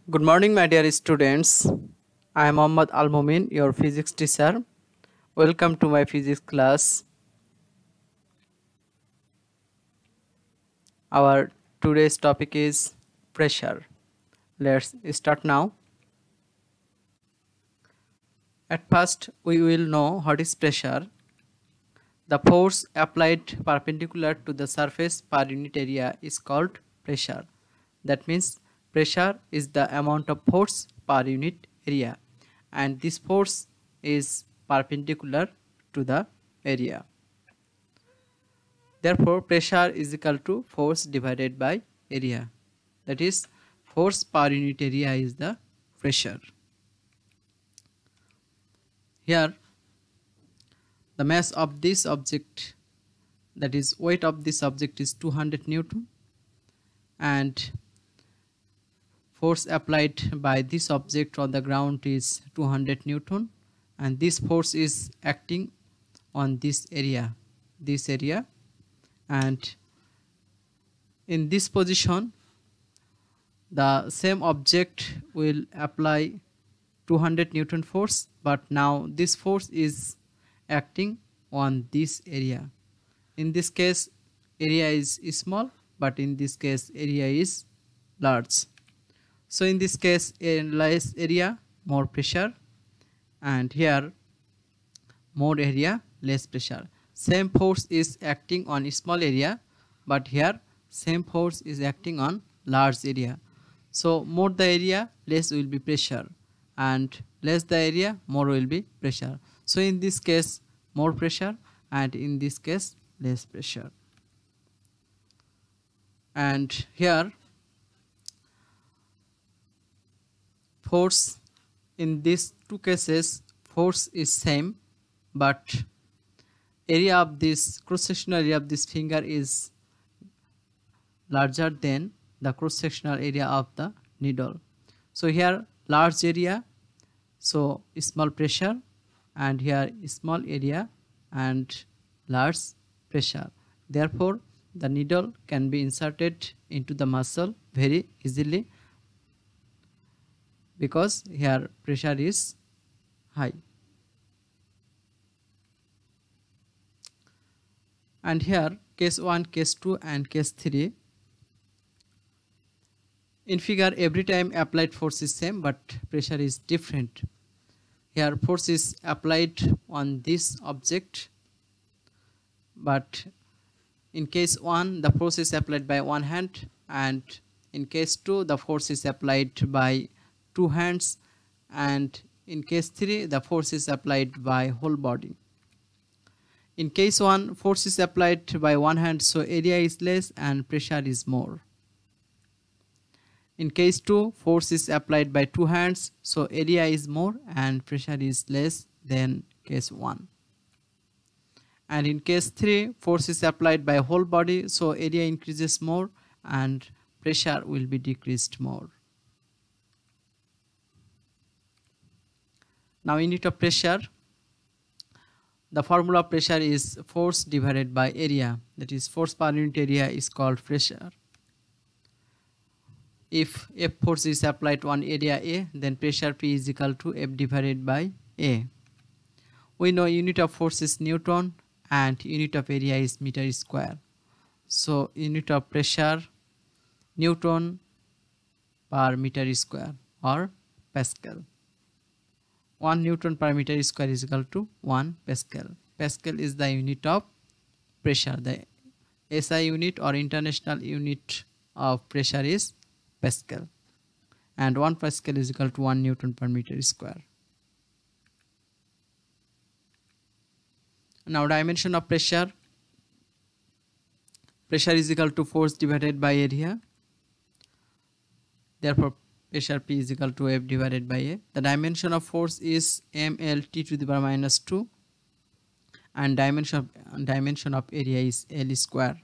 Good morning, my dear students. I am Mohammad Al Momin, your physics teacher. Welcome to my physics class. Our today's topic is pressure. Let's start now. At first, we will know what is pressure. The force applied perpendicular to the surface per unit area is called pressure. That means pressure is the amount of force per unit area, and this force is perpendicular to the area. Therefore, pressure is equal to force divided by area. That is, force per unit area is the pressure. Here, the mass of this object, that is weight of this object, is 200 Newton, and force applied by this object on the ground is 200 Newton, and this force is acting on this area, and in this position the same object will apply 200 Newton force, but now this force is acting on this area. In this case area is small, but in this case area is large. So in this case, in less area, more pressure, and here more area, less pressure. Same force is acting on a small area, but here same force is acting on large area. So more the area, less will be pressure, and less the area, more will be pressure. So in this case more pressure, and in this case less pressure. And here force, in these two cases force is same, but area of this cross-sectional area of this finger is larger than the cross-sectional area of the needle. So here large area, so small pressure, and here small area and large pressure. Therefore the needle can be inserted into the muscle very easily, because here pressure is high. And here case 1, case 2 and case 3. In figure every time applied force is same, but pressure is different. Here force is applied on this object, but in case 1 the force is applied by one hand, and in case 2 the force is applied by two hands, and in case 3 the force is applied by whole body. In case 1 force is applied by one hand, so area is less and pressure is more. In case 2 force is applied by two hands, so area is more and pressure is less than case 1. And in case 3 force is applied by whole body, so area increases more and pressure will be decreased more. Now unit of pressure, the formula of pressure is force divided by area, that is force per unit area is called pressure. If F force is applied on area A, then pressure P is equal to F divided by A. We know unit of force is Newton and unit of area is meter square. So unit of pressure Newton per meter square or Pascal. 1 Newton per meter square is equal to 1 Pascal. Pascal is the unit of pressure. The SI unit or international unit of pressure is Pascal, and 1 Pascal is equal to 1 Newton per meter square. Now dimension of pressure. Pressure is equal to force divided by area. Therefore pressure P is equal to F divided by A. The dimension of force is mLT to the power minus 2, and dimension of area is L square.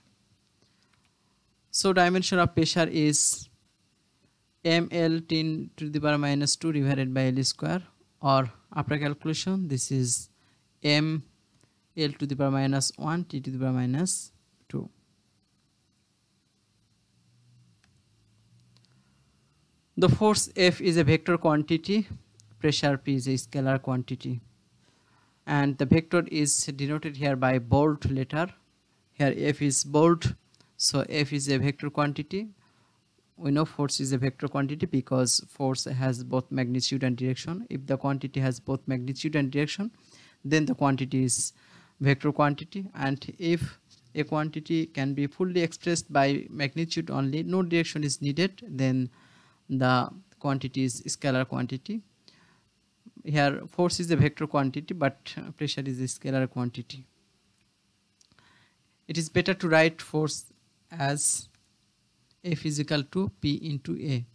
So dimension of pressure is mL10 to the power minus 2 divided by L square, or after calculation this is mL to the power minus 1 T to the power minus 2. The force F is a vector quantity, pressure P is a scalar quantity, and the vector is denoted here by bold letter. Here F is bold, so F is a vector quantity. We know force is a vector quantity because force has both magnitude and direction. If the quantity has both magnitude and direction, then the quantity is vector quantity, and if a quantity can be fully expressed by magnitude only, no direction is needed, then the quantity is scalar quantity. Here force is a vector quantity, but pressure is a scalar quantity. It is better to write force as F is equal to P into A.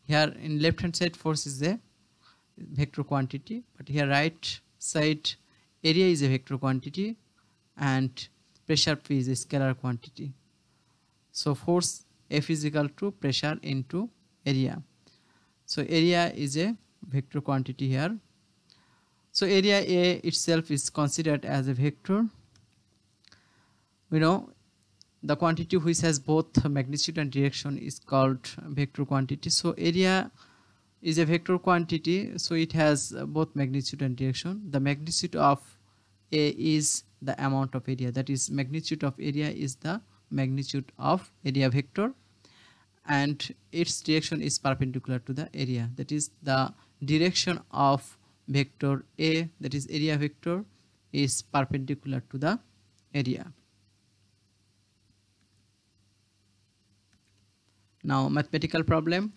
Here in left hand side force is a vector quantity, but here right side area is a vector quantity and pressure P is a scalar quantity. So force F is equal to pressure into area. So area is a vector quantity here. So area A itself is considered as a vector. We know the quantity which has both magnitude and direction is called vector quantity. So area is a vector quantity, so it has both magnitude and direction. The magnitude of A is the amount of area, that is magnitude of area is the magnitude of area vector, and its direction is perpendicular to the area, that is the direction of vector A, that is area vector, is perpendicular to the area. Now mathematical problem.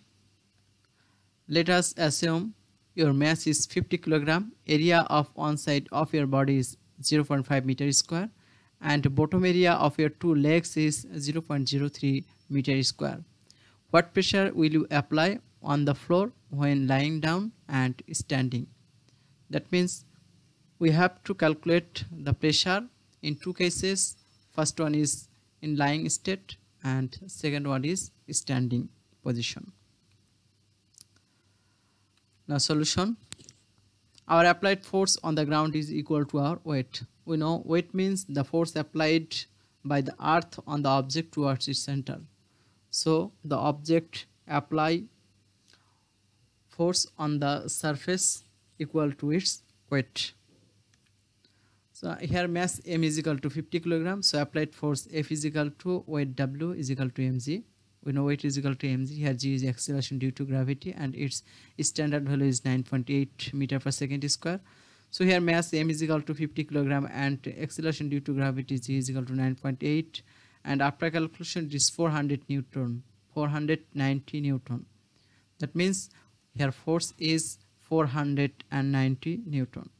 Let us assume your mass is 50 kg, area of one side of your body is 0.5 meter square, and bottom area of your two legs is 0.03 meter square. What pressure will you apply on the floor when lying down and standing? That means we have to calculate the pressure in two cases. First one is in lying state and second one is standing position. Now solution. Our applied force on the ground is equal to our weight. We know weight means the force applied by the earth on the object towards its center. So the object apply force on the surface equal to its weight. So here mass M is equal to 50 kg, so applied force F is equal to weight W is equal to mg. We know weight is equal to mg. Here g is acceleration due to gravity and its standard value is 9.8 meter per second square. So here mass M is equal to 50 kg and acceleration due to gravity g is equal to 9.8, and after calculation it is 400 Newton, 490 Newton. That means here force is 490 Newton.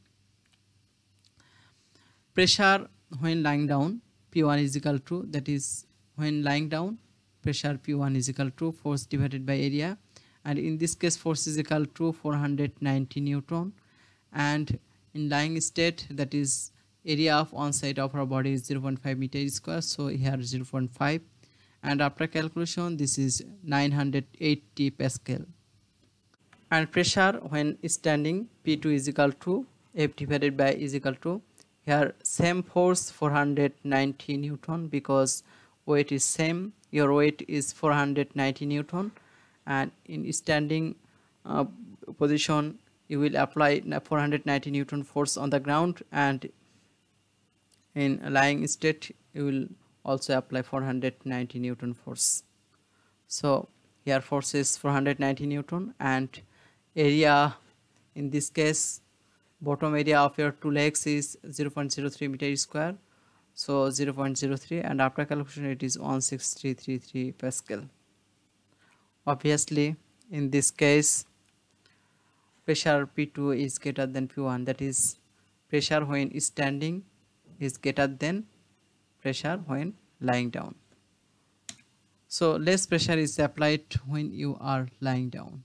Pressure when lying down, P1 is equal to, that is when lying down pressure P1 is equal to force divided by area, and in this case force is equal to 490 Newton, and in lying state, that is area of one side of our body is 0.5 meter square, so here 0.5, and after calculation this is 980 Pascal. And pressure when standing, P2 is equal to F divided by is equal to, here same force 490 Newton because weight is same, your weight is 490 Newton, and in standing position you will apply 490 Newton force on the ground, and in lying state you will also apply 490 Newton force. So here force is 490 Newton, and area in this case bottom area of your two legs is 0.03 meter square, so 0.03, and after calculation it is 16333 Pascal. Obviously in this case pressure P2 is greater than P1, that is pressure when standing is greater than pressure when lying down. So less pressure is applied when you are lying down.